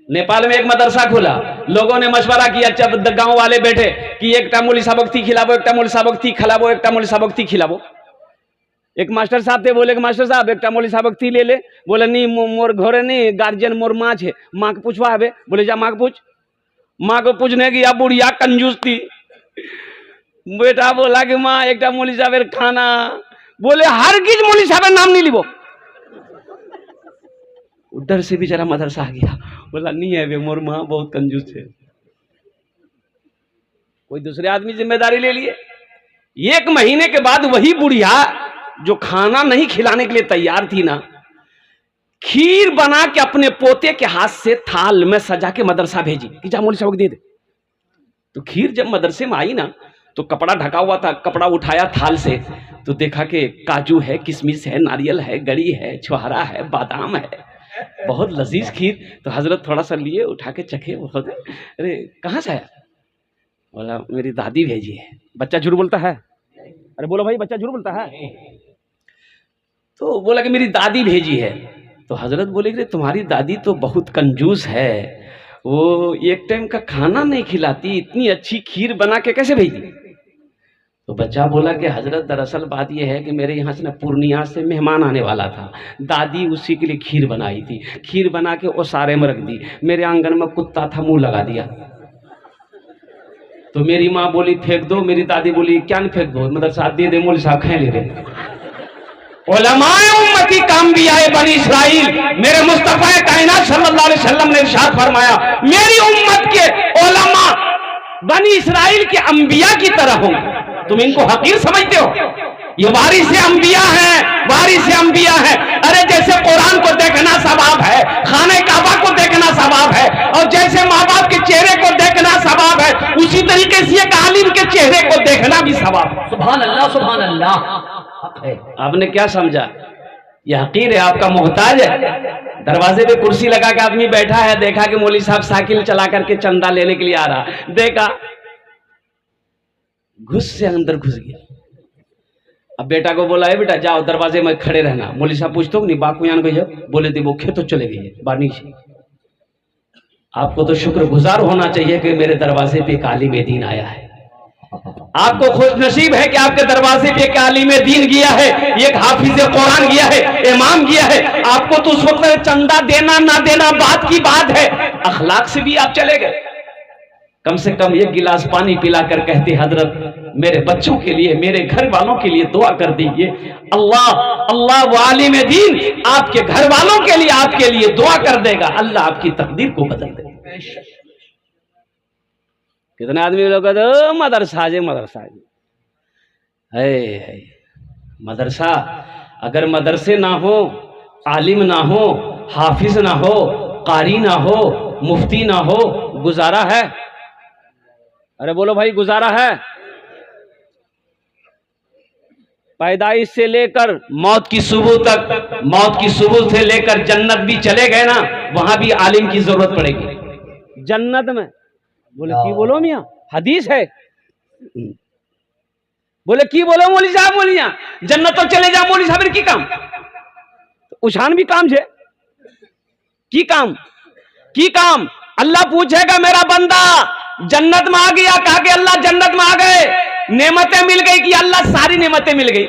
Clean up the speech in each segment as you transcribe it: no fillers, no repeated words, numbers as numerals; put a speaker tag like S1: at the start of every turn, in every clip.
S1: नेपाल में एक मदरसा खुला, लोगों ने मशवरा किया, जब गांव वाले बैठे कि एक मौलवी साहब थी खिलावो, एक मौलवी साहब थी खिलावो, एक मौलवी साहब थी खिलावो। एक मास्टर साहब थे, बोले कि मास्टर साहब एक मौलवी साहब थी ले ले। बोले नहीं मोर घरे नहीं, गार्जियन मोर माँ है, माँ को पूछवा है। बोले जा माँ को पूछ। माँ को पूछने की अब बुढ़िया कंजूस थी। बेटा बोला कि माँ एक मौलवी साहब खाना। बोले हर किस मौलवी साहब नाम नहीं लिबो। उधर से भी जरा मदरसा आ गया, बोला नहीं है वे मोर माँ बहुत कंजूस है। कोई दूसरे आदमी जिम्मेदारी ले लिए। 1 महीने के बाद वही बुढ़िया जो खाना नहीं खिलाने के लिए तैयार थी ना, खीर बना के अपने पोते के हाथ से थाल में सजा के मदरसा भेजी कि जा मौलवी साहब को दे दे। तो खीर जब मदरसे में आई ना, तो कपड़ा ढका हुआ था, कपड़ा उठाया थाल से तो देखा कि काजू है, किशमिश है, नारियल है, गड़ी है, छुहारा है, बादाम है, बहुत लजीज खीर। तो हजरत थोड़ा सा लिए, उठा के चखे। बहुत अरे कहाँ से आया? बोला मेरी दादी भेजी है। बच्चा झूठ बोलता है? अरे बोलो भाई, बच्चा झूठ बोलता है? तो बोला कि मेरी दादी भेजी है। तो हजरत बोले कि तुम्हारी दादी तो बहुत कंजूस है, वो एक टाइम का खाना नहीं खिलाती, इतनी अच्छी खीर बना के कैसे भेजी? तो बच्चा बोला कि हजरत दरअसल बात यह है कि मेरे यहाँ से ना पूर्णिया से मेहमान आने वाला था, दादी उसी के लिए खीर बनाई थी, खीर बना के ओसारे में रख दी, मेरे आंगन में कुत्ता था मुंह लगा दिया। तो मेरी माँ बोली फेंक दो, मेरी दादी बोली क्या नहीं फेंक दो, मतलब साथ दे दे, मौलवी साहब खाए ले रहे। उलमाए उम्मती काम भी आए बनी इस्राइल, मेरे मुस्तफा कायनात सल्लल्लाहु अलैहि वसल्लम ने इरशाद फरमाया मेरी उम्मत के उलमा बनी इस्राइल के अंबिया की तरह होंगे। तुम इनको हकीर समझते हो? ये वारिस अंबिया है, वारिस अंबिया है। अरे जैसे कुरान को देखना सवाब है, खाने काबा को देखना सवाब है, और जैसे माँ बाप के चेहरे को देखना सवाब है, उसी तरीके से एक आलिम के चेहरे को देखना भी सवाब है। सुभान अल्लाह, सुभान अल्लाह। आपने क्या समझा? यह हकीर है, आपका मोहताज है। दरवाजे पे कुर्सी लगा के आदमी बैठा है, देखा कि मौलवी साहब साइकिल चला करके चंदा लेने के लिए आ रहा, देखा घुस से अंदर घुस गया। अब बेटा को बोला है बेटा जाओ दरवाजे में खड़े रहना। मौलवी साहब पूछते हो नहीं बाकुयान भैया, बोले थे वो खेत तो चले गए बानी से। आपको तो शुक्रगुजार होना चाहिए कि मेरे दरवाजे पे एक आलिम दीन आया है। आपको खुश नसीब है कि आपके दरवाजे पे एक आलिम दीन गया है, एक हाफिज कुरान गया है, इमाम गया है। आपको तो उस वक्त चंदा देना ना देना बात की बात है, अखलाक से भी आप चले गए। कम से कम एक गिलास पानी पिलाकर कहते हजरत मेरे बच्चों के लिए, मेरे घर वालों के लिए दुआ कर दीजिए। अल्लाह अल्लाह वो आलिम दीन आपके घर वालों के लिए, आपके लिए दुआ कर देगा, अल्लाह आपकी तकदीर को बदल देगा। कितने आदमी लोग मदरसा जे मदरसा है मदरसा। अगर मदरसे ना हो, आलिम ना हो, हाफिज ना हो, कारी ना हो, मुफ्ती ना हो, गुजारा है? अरे बोलो भाई, गुजारा है? पैदाइश से लेकर मौत की सुबह तक, मौत की सुबह से लेकर जन्नत भी चले गए ना, वहां भी आलिम की जरूरत पड़ेगी। जन्नत में बोले की बोलो मियाँ, हदीस है। बोले की बोलो मौलवी साहब, बोलिया जन्नत तो चले जा मौलवी साहब की काम, उछान भी काम है की काम। अल्लाह पूछेगा मेरा बंदा जन्नत में आ गया, कहा कि अल्लाह जन्नत में आ गए, नेमतें मिल गई कि अल्लाह सारी नेमतें मिल गई?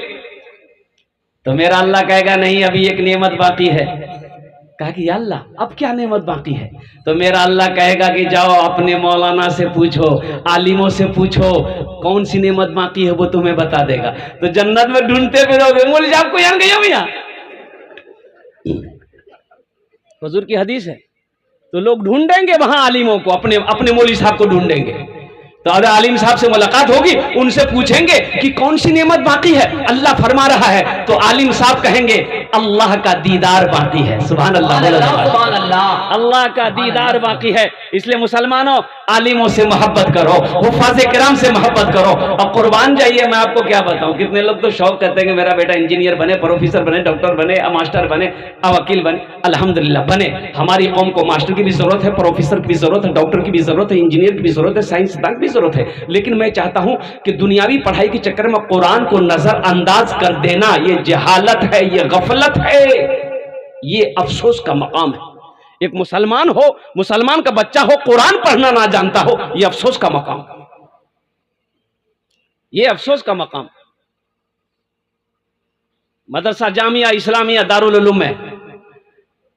S1: तो मेरा अल्लाह कहेगा नहीं अभी एक नेमत बाकी है। कहा कि अल्लाह अब क्या नेमत बाकी है? तो मेरा अल्लाह कहेगा कि जाओ अपने मौलाना से पूछो, आलिमों से पूछो कौन सी नेमत बाकी है, वो तुम्हें बता देगा। तो जन्नत में ढूंढते फिरोगे, मौलवी साहब को यहाँ गए भैया। हुजूर की हदीस है। तो लोग ढूंढेंगे वहां आलिमों को, अपने मौलवी साहब को ढूंढेंगे। तो अगर आलिम साहब से मुलाकात होगी, उनसे पूछेंगे कि कौन सी नेमत बाकी है, अल्लाह फरमा रहा है, तो आलिम साहब कहेंगे अल्लाह का दीदार बाकी है। सुभान अल्लाह, सुभान अल्लाह, अल्लाह का दीदार बाकी है। इसलिए मुसलमानों आलिमों से मोहब्बत करो, हुफ़ाज़ किराम से मोहब्बत करो और कुर्बान जाइए। मैं आपको क्या बताऊं, कितने लोग तो शौक करते हैं कि मेरा बेटा इंजीनियर बने, प्रोफेसर बने, डॉक्टर बने, मास्टर बने, वकील बने। अल्हम्दुलिल्लाह बने। हमारी कौम को मास्टर की भी जरूरत है, प्रोफेसर की भी जरूरत है, डॉक्टर की भी जरूरत है, इंजीनियर की भी जरूरत है, साइंसदान की भी जरूरत है। लेकिन मैं चाहता हूं कि दुनियावी पढ़ाई के चक्कर में कुरान को नजरअंदाज कर देना, ये जहालत है, ये गफलत है, ये अफसोस का मकाम है। एक मुसलमान हो, मुसलमान का बच्चा हो, कुरान पढ़ना ना जानता हो, ये अफसोस का मकाम, ये अफसोस का मकाम। मदरसा जामिया इस्लामिया दारुल उलूम में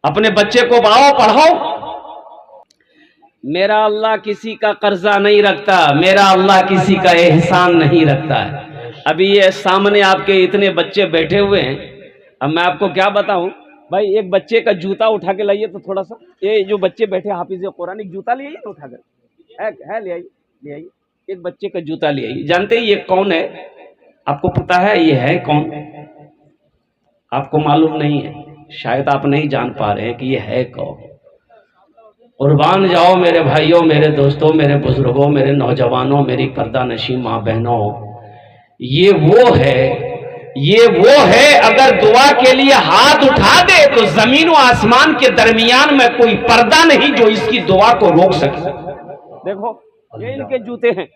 S1: अपने बच्चे को पढ़ाओ। मेरा अल्लाह किसी का कर्जा नहीं रखता, मेरा अल्लाह किसी का एहसान नहीं रखता है। अभी ये सामने आपके इतने बच्चे बैठे हुए हैं, अब मैं आपको क्या बताऊं भाई, एक बच्चे का जूता उठा के लाइए तो थोड़ा सा, ये जो बच्चे बैठे हाफिज कुरान, एक जूता ले आइए ना उठाकर, है ले आइए, एक बच्चे का जूता ले आइए। जानते हैं ये कौन है? आपको पता है ये है कौन? आपको मालूम नहीं है, शायद आप नहीं जान पा रहे हैं कि ये है कौन। कुर्बान जाओ मेरे भाइयों, मेरे दोस्तों, मेरे बुजुर्गों, मेरे नौजवानों, मेरी पर्दा नशी माँ बहनों, ये वो है अगर दुआ के लिए हाथ उठा दे तो जमीन व आसमान के दरमियान में कोई पर्दा नहीं जो इसकी दुआ को रोक सके। देखो ये इनके जूते हैं,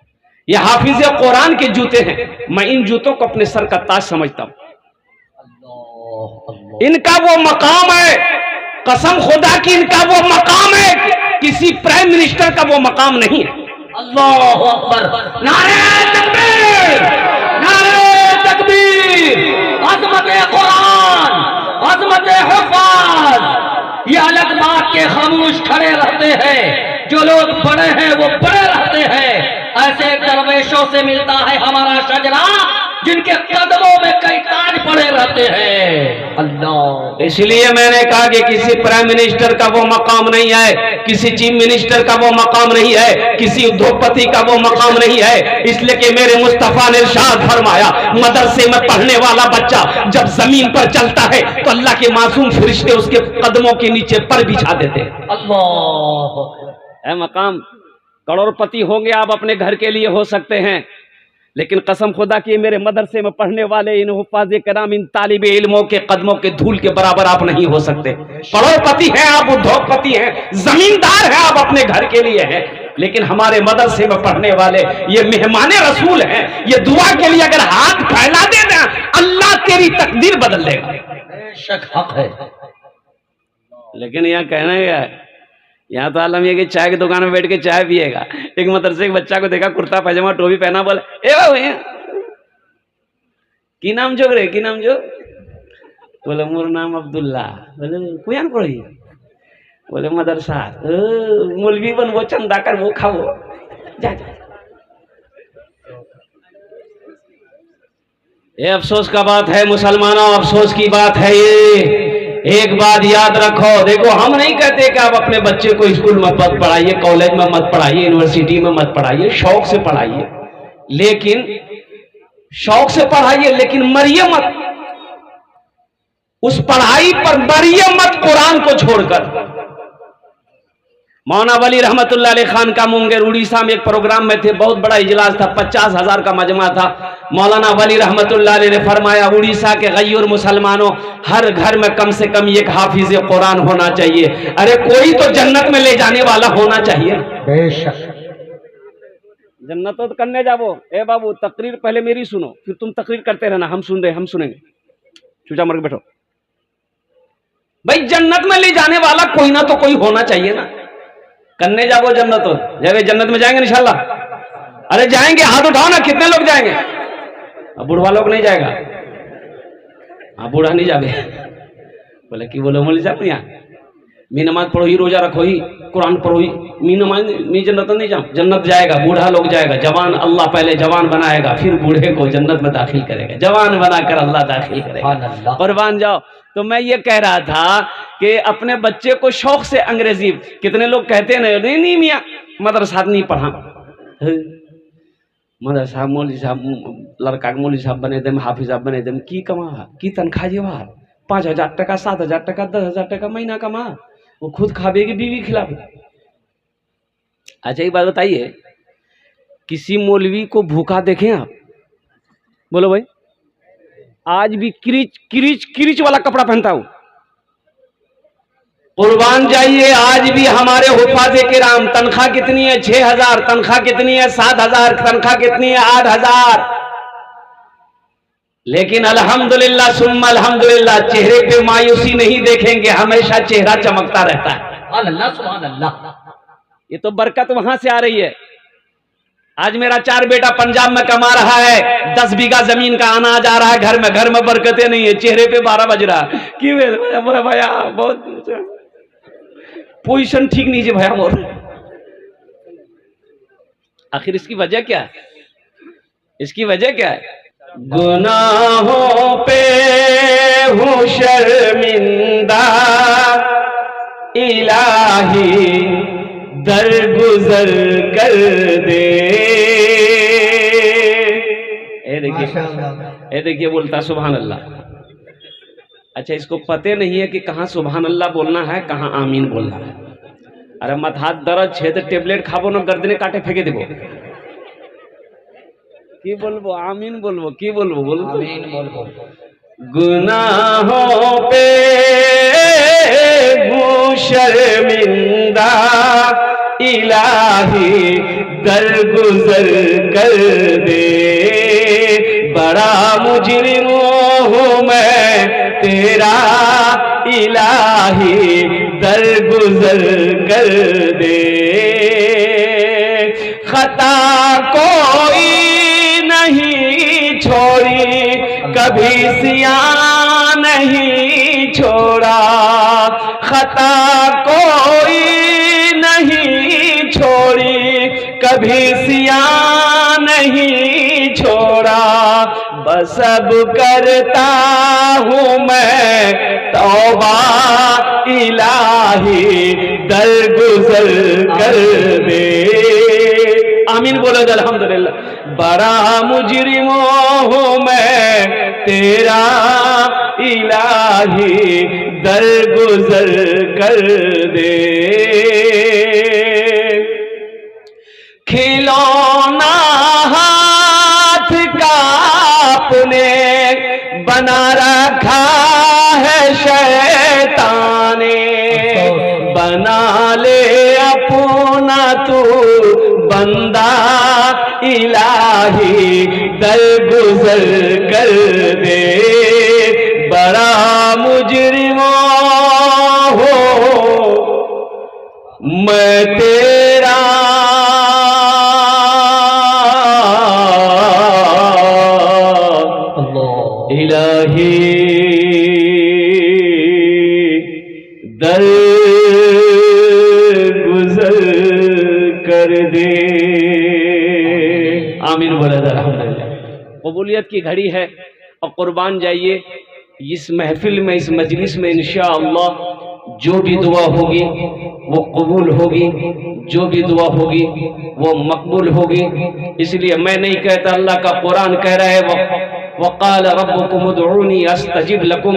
S1: ये हाफिज कुरान के जूते हैं। मैं इन जूतों को अपने सर का ताज समझता हूं। इनका वो मकाम है, कसम खुदा की इनका वो मकाम है, किसी प्राइम मिनिस्टर का वो मकाम नहीं है। अल्लाह अकबर, नारे तकबीर, नारे तकबीर। अज़मत कुरान, अज़मत हुफ़ाज़, ये अलग बात के खामोश खड़े रहते हैं, जो लोग बड़े हैं वो बड़े रहते हैं। ऐसे दरवेशों से मिलता है हमारा शजरा, जिनके कदमों में कई ताज पड़े रहते हैं। अल्लाह, इसलिए मैंने कहा कि किसी प्राइम मिनिस्टर का वो मकाम नहीं है, किसी चीफ मिनिस्टर का वो मकाम नहीं है, किसी उद्योगपति का वो मकाम नहीं है। इसलिए कि मेरे मुस्तफा ने इरशाद फरमाया, मदरसे में पढ़ने वाला बच्चा जब जमीन पर चलता है तो अल्लाह के मासूम फरिश्ते उसके कदमों के नीचे पर बिछा देते हैं। अल्लाह, है मकाम। करोड़पति होंगे आप, अपने घर के लिए हो सकते हैं, लेकिन कसम खुदा की मेरे मदरसे में पढ़ने वाले इन हुफ़ाज़े कराम, इन तालिबे इल्मों के कदमों के धूल के बराबर आप नहीं हो सकते। करोड़पति हैं आप, उद्योगपति हैं, जमींदार हैं आप, अपने घर के लिए हैं, लेकिन हमारे मदरसे में पढ़ने वाले ये मेहमाने रसूल हैं। ये दुआ के लिए अगर हाथ फैला देना, अल्लाह तेरी तकदीर बदल देगा। बेशक हक है, लेकिन यहाँ कहना क्या है, यहाँ तो आलम ये कि चाय की दुकान में बैठ के चाय पिएगा। एक मदरसे के बच्चा को देखा, कुर्ता पैजामा टोपी पहना, बोले ए बाबू की नाम जो रे, की नाम जो? बोले मोर नाम अब्दुल्ला। बोले कुयान पढ़ी? बोले मदरसा। मौलवी बन, वो चंदा कर, वो खाओ, जा। ये अफसोस का बात है मुसलमानों, अफसोस की बात है ये। एक बात याद रखो, देखो हम नहीं कहते कि आप अपने बच्चे को स्कूल में मत पढ़ाइए, कॉलेज में मत पढ़ाइए, यूनिवर्सिटी में मत पढ़ाइए, शौक से पढ़ाइए, लेकिन शौक से पढ़ाइए, लेकिन मरिए मत, उस पढ़ाई पर मरिए मत कुरान को छोड़कर। मौलाना वली रहमतुल्लाह अलैह खान का मुंगेर उड़ीसा में एक प्रोग्राम में थे, बहुत बड़ा इजलास था, 50,000 का मजमा था। मौलाना वली रहमतुल्लाह अलैह ने फरमाया, उड़ीसा के गैर मुसलमानों, हर घर में कम से कम एक हाफिज कुरान होना चाहिए। अरे कोई तो जन्नत में ले जाने वाला होना चाहिए। बेशक जन्नत तो करने जाओ। ए बाबू, तकरीर पहले मेरी सुनो, फिर तुम तकरीर करते रहना, हम सुन रहे, हम सुनेंगे। चूचा मर के बैठो भाई, जन्नत में ले जाने वाला कोई ना तो कोई होना चाहिए ना। करने जाओ जन्नत, हो जाए जन्नत में जाएंगे इंशाल्लाह। अरे जाएंगे, हाथ उठाओ ना, कितने लोग जाएंगे? अब बुढ़वा लोग नहीं जाएगा, हाँ बूढ़ा नहीं जावे। बोले कि बोलो मोली साहब, यहाँ मी नमाज पढ़ो ही, रोजा रखो ही, कुरान पढ़ो ही, मी नमाज मी जन्नत नहीं जाऊँ। जन्नत जाएगा बूढ़ा लोग जाएगा, जवान अल्लाह पहले जवान बनाएगा, फिर बूढ़े को जन्नत में दाखिल करेगा, जवान बनाकर अल्लाह दाखिल करेगा। कुर्बान जाओ। तो मैं ये कह रहा था कि अपने बच्चे को शौक से अंग्रेजी, कितने लोग कहते हैं नहीं मियाँ मदरसा नहीं पढ़ा, मदरसा मौलवी साहब लड़का के मौलवी साहब बने देम, हाफिज साहब बने देम, की कमा की तनख्वाह जेवार 5,000 टका, 7,000 टका, 10,000 टका महीना कमा, वो खुद खाबेगी, बीवी खिलाबे। अच्छा एक बात बताइए, किसी मौलवी को भूखा देखें आप? बोलो भाई, आज भी किरीच वाला कपड़ा पहनता हूं। कुर्बान जाइए, आज भी हमारे हुफ़ाज़े किराम तनख्वाह कितनी है? 6,000। तनख्वाह कितनी है? 7,000। तनख्वाह कितनी है? 8,000। लेकिन अल्हम्दुलिल्लाह सुम्मा अल्हम्दुलिल्लाह, चेहरे पे मायूसी नहीं देखेंगे, हमेशा चेहरा चमकता रहता है।
S2: सुभान अल्लाह सुभान अल्लाह।
S1: ये तो बरकत वहां से आ रही है। आज मेरा 4 बेटा पंजाब में कमा रहा है, 10 बीघा जमीन का अनाज आ रहा है घर में बरकतें नहीं है, चेहरे पे 12 बज रहा है कि भैया बहुत पोजीशन ठीक नहीं है भैया मोर। आखिर इसकी वजह क्या है? इसकी वजह क्या है? गुनाहों पे हूँ शर्मिंदा इलाही दरगुजर कर दे। ये देखिए बोलता सुभान अल्लाह। अच्छा, इसको पते नहीं है कि कहाँ सुभान अल्लाह बोलना है, कहाँ आमीन बोलना है। अरे मत हाथ दर्द छे तो टेबलेट खाबो न गर्दने काटे फेंके देबो। की बोलबो? आमीन बोलबो। की बोलबो? बोल
S2: आमीन बोलबो।
S1: गुनाहों पे हूँ शर्मिंदा इलाही दरगुजर कर दे। बड़ा मुजरिम हूँ मैं तेरा इलाही दरगुजर कर दे। खता कोई नहीं छोड़ी कभी सियान नहीं छोड़ा। खता कोई नहीं छोड़ी कभी सियान नहीं छोड़ा। बस अब करता हूँ मैं तौबा इलाही दरगुजर कर दे। आमीन बोलो अल्हम्दुलिल्लाह। बड़ा मुजरिम हूँ मैं तेरा इलाही दरगुजर कर दे। खिलौना हाथ का अपने बना रखा है शैतान ने। बना ले अपना तू बंदा इलाही दरगुजर कर दे। बड़ा मुजरिम हो मैं तेरा इलाही दरगुजर कर दे। आमीन बोला अल्हम्दुलिल्लाह। कबूलियत की घड़ी है और कुर्बान जाइए इस महफिल में, इस मजलिस में इंशाअल्लाह जो भी दुआ होगी वो कबूल होगी, जो भी दुआ होगी वो मकबूल होगी। इसलिए मैं नहीं कहता, अल्लाह का कुरान कह रहा है वक़ाल रब्बुकुम उदऊनी अस्तजिब लकुम।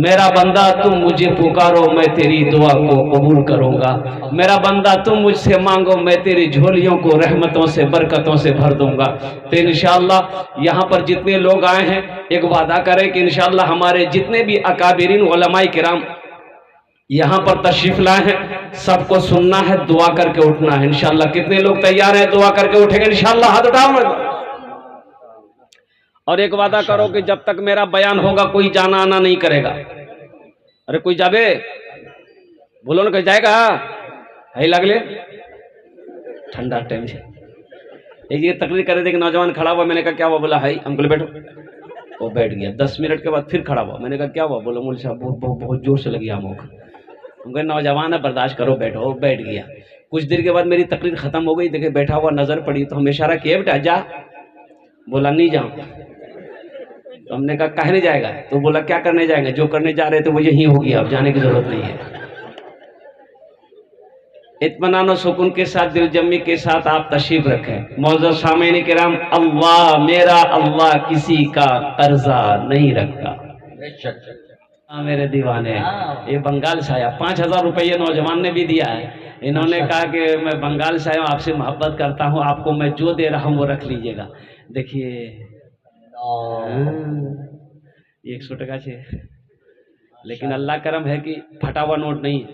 S1: मेरा बंदा तुम मुझे पुकारो मैं तेरी दुआ को कबूल करूंगा। मेरा बंदा तुम मुझसे मांगो मैं तेरी झोलियों को रहमतों से बरकतों से भर दूंगा। तो इंशाअल्लाह यहाँ पर जितने लोग आए हैं एक वादा करें कि इंशाअल्लाह हमारे जितने भी अकाबिरीन उलमाए किराम यहाँ पर तशरीफ लाए हैं सबको सुनना है, दुआ करके उठना है इंशाअल्लाह। कितने लोग तैयार हैं दुआ करके उठेंगे इंशाअल्लाह? हाथ उठाओ। और एक वादा करो कि जब तक मेरा बयान होगा कोई जाना आना नहीं करेगा। अरे कोई जाबे बोलो ना, कहीं जाएगा है लगले ठंडा टाइम से एक ये तकरीर करे थे कि नौजवान खड़ा हुआ। मैंने कहा क्या हुआ? बोला है अंकल बैठो। वो बैठ गया। 10 मिनट के बाद फिर खड़ा हुआ। मैंने कहा क्या हुआ? बोलो मौलवी साहब बहुत जोर से लगी आमों। उनका नौजवान है बर्दाश्त करो, बैठो। बैठ गया। कुछ देर के बाद मेरी तकरीर खत्म हो गई। देखे बैठा हुआ नजर पड़ी तो हम इशारा किए बेटा जा। बोला नहीं जाऊँ। तो हमने कहा काहे नहीं जाएगा? तो बोला क्या करने जाएंगे? जो करने जा रहे थे वो यही होगी, अब जाने की जरूरत नहीं है। इत्मीनान और सुकून के साथ, दिलजम्मी के साथ आप तशरीफ रखें। मौजूद सामीन किराम, अल्लाह मेरा अल्लाह किसी का कर्जा नहीं रखता। मेरे दीवाने, ये बंगाल से आया 5000 रुपये नौजवान ने भी दिया है। इन्होंने कहा कि मैं बंगाल से आया हूँ, आपसे मोहब्बत करता हूँ, आपको मैं जो दे रहा हूँ वो रख लीजिएगा। देखिए 100 टका से, लेकिन अल्लाह करम है कि फटा हुआ नोट नहीं है,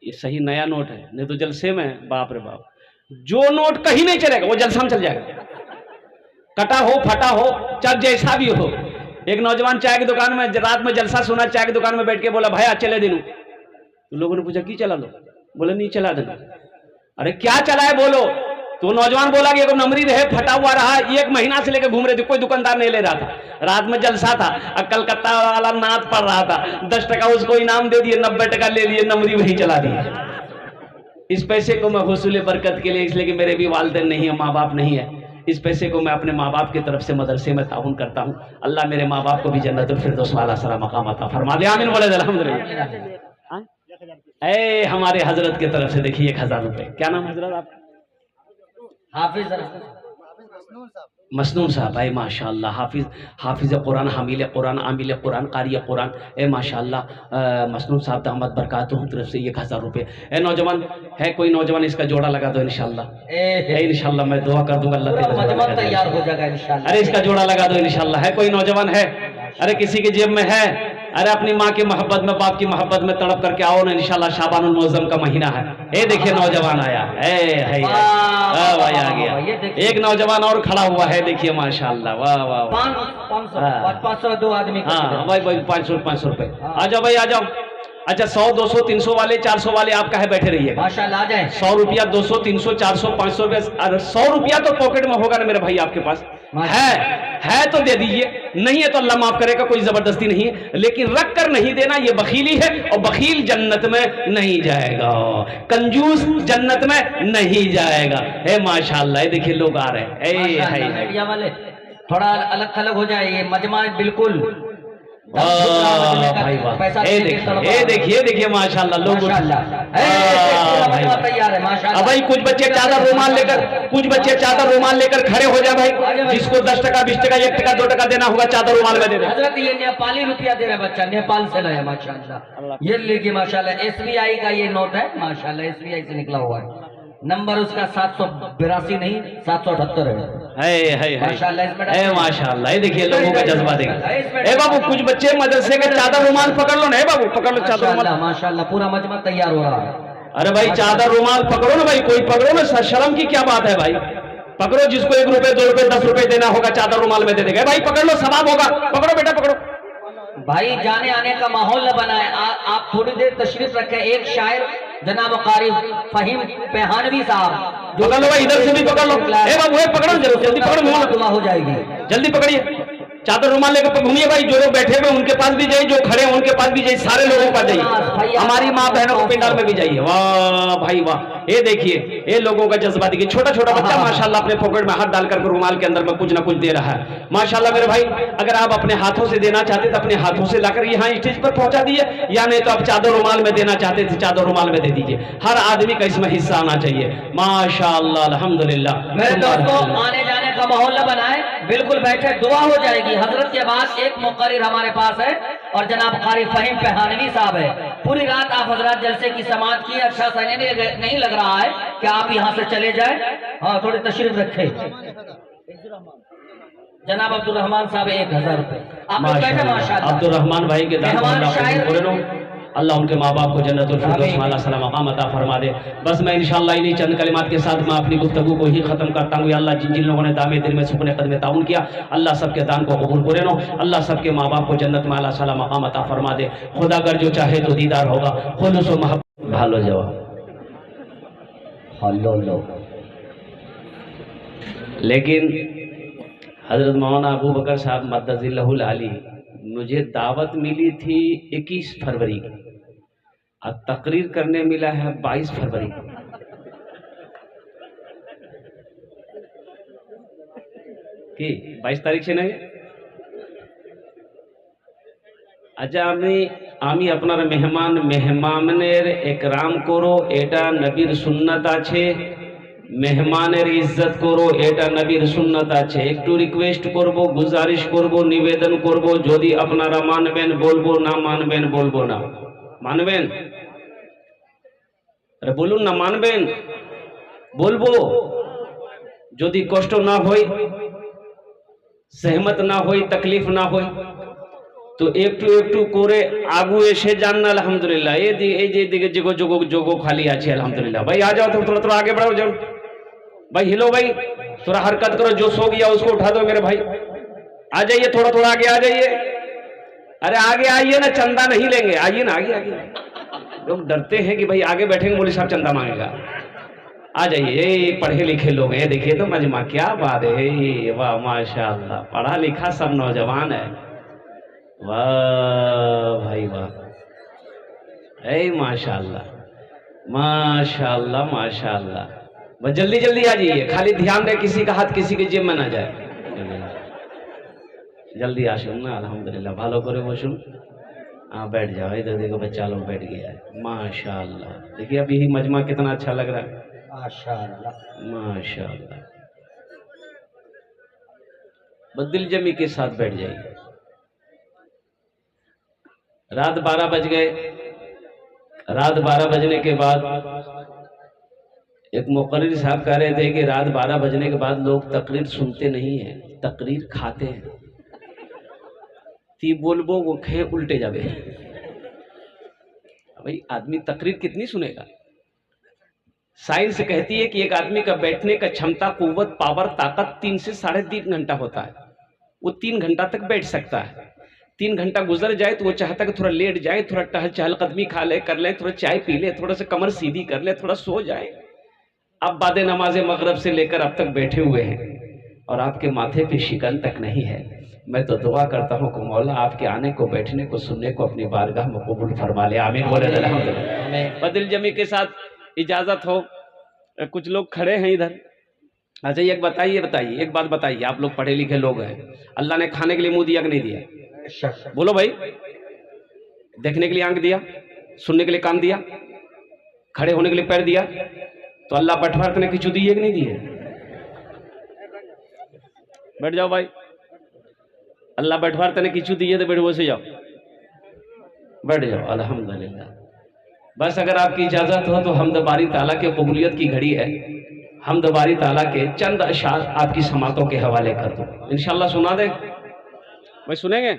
S1: ये सही नया नोट है। नहीं तो जलसे में बाप रे बाप, जो नोट कहीं नहीं चलेगा वो जलसा में चल जाएगा। कटा हो फटा हो चाहे जैसा भी हो। एक नौजवान चाय की दुकान में रात में जलसा सुना, चाय की दुकान में बैठ के बोला भैया चले दिनू। तो लोगों ने पूछा की चला लो, बोले नहीं चला देना। अरे क्या चला है बोलो। तो नौजवान बोला कि एक नमरी रहे फटा हुआ रहा, 1 महीना से लेकर घूम रहे थे, कोई दुकानदार नहीं ले रहा था। रात में जलसा था और कलकत्ता वाला नाथ पड़ रहा था, 10 टका उसको इनाम दे दिए, 90 टका ले लिए, नमरी वहीं चला दिए। इस पैसे को मैं हुसूल बरकत के लिए, इसलिए कि मेरे भी वालिदैन नहीं है, माँ बाप नहीं है, इस पैसे को मैं अपने माँ बाप की तरफ से मदरसे में ताउन करता हूँ। अल्लाह मेरे माँ बाप को भी जन्नतुल फिरदौस वाला सारा मकाम अता फरमा दे, आमीन बोले अल्हम्दुलिल्लाह। ए हमारे हजरत की तरफ से देखिए 1000 रुपए। क्या नाम हजरत आप?
S2: हाफिज
S1: मसनून साहब। भाई माशाल्लाह, हाफिज कुरान, हामिल कुरान, आमिल कुरान, कारी कुरान। ए माशाल्लाह मसनून साहब दामद बरकातुहू तरफ से 1000 रुपए। ए नौजवान है कोई नौजवान, इसका जोड़ा लगा दो इंशाल्लाह। इंशाल्लाह मैं दुआ कर दूंगा अल्लाह
S2: तैयार हो जाएगा इंशाल्लाह।
S1: अरे इसका जोड़ा लगा दो इंशाल्लाह। है कोई नौजवान है? अरे किसी की जेब में है? अरे अपनी माँ की मोहब्बत में, बाप की मोहब्बत में तड़प करके आओ ना, इंशाल्लाह शाबानुल मुअज़्ज़म का महीना है। ये देखिए नौजवान आया है भाई, आ गया। एक नौजवान और खड़ा हुआ है, देखिए माशाल्लाह, वाह वाह।
S2: 500 2 आदमी।
S1: हाँ भाई 500 रुपए। आ जाओ भाई आ जाओ। अच्छा 100 200 300 वाले 400 वाले आपका है, बैठे रहिए
S2: माशाल्लाह। आ जाए
S1: 100 रुपया 200 300 400 500 रुपया। 100 रुपया तो पॉकेट में होगा ना मेरे भाई आपके पास? है तो दे दीजिए, नहीं है तो अल्लाह माफ करेगा, कोई जबरदस्ती नहीं है, लेकिन रख कर नहीं देना ये बखीली है, और बखील जन्नत में नहीं जाएगा, कंजूस जन्नत में नहीं जाएगा। है माशाल्लाह। देखिए लोग आ रहे हैं।
S2: मीडिया वाले थोड़ा अलग थलग हो जाए, ये मजमा बिल्कुल
S1: भाई वाह। ये देखिए माशाल्लाह लोग
S2: तैयार है माशाल्लाह।
S1: भाई कुछ बच्चे चादर रुमाल लेकर खड़े हो जाए भाई। जिसको 10 टका 20 टका 1 टका 2 टका देना होगा चादर रुमाल में दे दे।
S2: हजरत ये नेपाली रुपया दे रहा है बच्चा, नेपाल से लाया माशाल्लाह। ये लीजिए माशाल्लाह, SBI का ये नोट है माशाल्लाह, SBI से निकला हुआ है। नंबर उसका 782 नहीं 778 है
S1: माशाल्लाह। ये देखिए लोगों का जज्बा देखिए। बाबू कुछ बच्चे मदरसे के चादर रुमाल पकड़ लो ना बाबू, पकड़ लो चादर रुमाल
S2: माशाल्लाह। पूरा मजमा तैयार हो रहा है।
S1: अरे भाई चादर रुमाल पकड़ो ना भाई, कोई पकड़ो ना, शर्म की क्या बात है भाई। पकड़ो, जिसको 1 रुपए 2 रुपए 10 रुपए देना होगा चादर रुमाल में दे देगा भाई। पकड़ लो, सवाब होगा। पकड़ो बेटा पकड़ो
S2: भाई, जाने आने का माहौल न बनाए। आप थोड़ी देर तशरीफ रखें। एक शायर जनाब कारी फहीम पेहानवी साहब,
S1: पकड़ लो भाई, इधर से भी पकड़ लो। ए बाबू पकड़ो, जल्दी पकड़ो,
S2: दुआ हो जाएगी।
S1: जल्दी पकड़िए चादर रुमाल लेकर घूमिए भाई। जो लोग बैठे हुए उनके पास भी जाइए, जो खड़े हैं उनके पास भी जाइए, सारे लोगों का जाइए, हमारी माँ बहनों को पिंडाल में भी जाइए। वाह भाई वाह। ये देखिए ये लोगों का जज्बा देखिए। छोटा छोटा बच्चा माशाल्लाह अपने पॉकेट में हाथ डालकर रुमाल के अंदर में कुछ ना कुछ दे रहा है माशाल्लाह। मेरे भाई अगर आप अपने हाथों से देना चाहते तो अपने हाथों से लाकर यहाँ स्टेज पर पहुंचा दिए, या नहीं तो आप चादर रुमाल में देना चाहते थे चादर रुमाल में दे दीजिए। हर आदमी का इसमें हिस्सा आना चाहिए माशाल्लाह अल्हम्दुलिल्लाह।
S2: मेरे दोस्तों आने जाने का माहौल न बनाए, बिल्कुल बैठे, दुआ हो जाएगी। हजरत के बाद एक मुक़र्रिर हमारे पास है और जनाब कारी फहीम पेहानवी साहब है। पूरी रात आप हजरत जलसे की समाअत की। अच्छा सा नहीं लग रहा है कि आप यहाँ से चले जाए। हाँ थोड़ी तशरीफ रखे। जनाब अब्दुल रहमान साहब 1000 रुपए आप बैठे माशाल्लाह।
S1: अब्दुल रहमान भाई के अल्लाह उनके माँ बाप को जन्नतुल फिरदौस वाला सलाम मकाम अता फरमा दे। बस मैं इंशाअल्लाह इन्हीं चंद कलिमात के साथ मैं अपनी गुफ्तगू को ही खत्म करता हूँ। अल्लाह जिन जिन लोगों ने दामे दिल में सुकून कदम ताउन किया, अल्लाह सबके दान को कबूल करे नो। अल्लाह सबके माँ बाप को जन्नत में अल्लाह सलाम मकाम अता फरमा दे। खुदा अगर जो चाहे तो दीदार होगा। खुलूस व मोहब्बत भालो जवाब
S2: हेलो।
S1: लेकिन हजरत मौलाना अबू बकर साहब मद्दजिल्लहुल आली, मुझे दावत मिली थी 21 फरवरी की, अब तकरीर करने मिला है 22 फरवरी की 22 तारीख से नहीं। अच्छा আমি আপনার মেহমানের একরাম করো, এটা নবীর সুন্নাত আছে। মেহমানের ইজ্জত করো, এটা নবীর সুন্নাত আছে। একটু রিকোয়েস্ট করব, গুজারিশ করব, নিবেদন করব, যদি আপনারা মানবেন বলবো, না মানবেন বলবো না। মানবেন? আরে বলুন না, মানবেন? বলবো। যদি কষ্ট না হয়, सहमत ना हो, तकलीफ ना हो, तो एकटू एकटू करे आगू एसे जान अल्हम्दुलिल्लाह। ये दिखे जगो जगो जगो खाली आछे अल्हम्दुलिल्लाह। भाई आ जाओ, थोड़ा थोड़ा आगे बढ़ो, जाओ भाई, हिलो भाई, थोड़ा हरकत करो, जो सो गया उसको उठा दो मेरे भाई। आ जाइए, थोड़ा थोड़ा आगे आ जाइए। अरे आगे आइए ना, चंदा नहीं लेंगे, आइए ना आगे आगे। लोग डरते हैं कि भाई आगे बैठेंगे मौलवी साहब चंदा मांगेगा। आ जाइए, ये पढ़े लिखे लोग हैं, देखिए तो मजमा, क्या बात है, ये वाह माशाअल्लाह, पढ़ा लिखा सब नौजवान है, वाह भाई वाह, ए माशाअल्लाह माशाअल्लाह माशाअल्लाह। बस जल्दी जल्दी आ जाइए, खाली ध्यान रहे किसी का हाथ किसी के जेब में ना जाए। जल्दी আসুন ना, अल्हम्दुलिल्लाह, ভালো করে বসুন। हाँ बैठ जाओ, इधर देखो बच्चा लोग बैठ गया है, माशाअल्लाह। देखिए अभी ही मजमा कितना अच्छा लग रहा है,
S2: माशाअल्लाह
S1: माशाअल्लाह। बस दिल जमी के साथ बैठ जाइए। रात 12 बज गए। रात 12 बजने के बाद एक मुकर्रिर साहब कह रहे थे कि रात 12 बजने के बाद लोग तकरीर सुनते नहीं हैं, तकरीर खाते हैं। ती बोलबो वो खे उल्टे जावे। भाई आदमी तकरीर कितनी सुनेगा? साइंस कहती है कि एक आदमी का बैठने का क्षमता, कुव्वत, पावर, ताकत 3 से 3.5 घंटा होता है। वो 3 घंटा तक बैठ सकता है। 3 घंटा गुजर जाए तो वो चाहता है कि थोड़ा लेट जाए, थोड़ा चहलकदमी खा ले, कर ले, थोड़ा चाय पी ले, थोड़ा सा कमर सीधी कर ले, थोड़ा सो जाए। अब बाद नमाज मगरब से लेकर अब तक बैठे हुए हैं और आपके माथे पे शिकन तक नहीं है। मैं तो दुआ करता हूँ कि मौला आपके आने को, बैठने को, सुनने को अपनी बारगाह में कबूल फरमा ले। आमीन बोले अल्हम्दुलिल्लाह। बदिल जमी के साथ इजाजत हो। कुछ लोग खड़े हैं इधर। अच्छा एक बताइए, एक बात बताइए, आप लोग पढ़े लिखे लोग हैं, अल्लाह ने खाने के लिए मुंह दिया कि नहीं दिया? बोलो भाई। देखने के लिए आंख दिया, सुनने के लिए कान दिया, खड़े होने के लिए पैर दिया, तो अल्लाह बटवार ने किचू दिए कि नहीं दिए? बैठ जाओ भाई। अल्लाह बैठवार तने किचू दिए तो बैठ बसे जाओ, बैठ जाओ। अल्हम्दुलिल्लाह। बस अगर आपकी इजाजत हो तो हमद बारी ताला के कबूलियत की घड़ी है। हमद बारी ताला के चंद अशार आपकी समातों के हवाले कर दो, इंशाअल्लाह सुना दे। भाई सुनेंगे?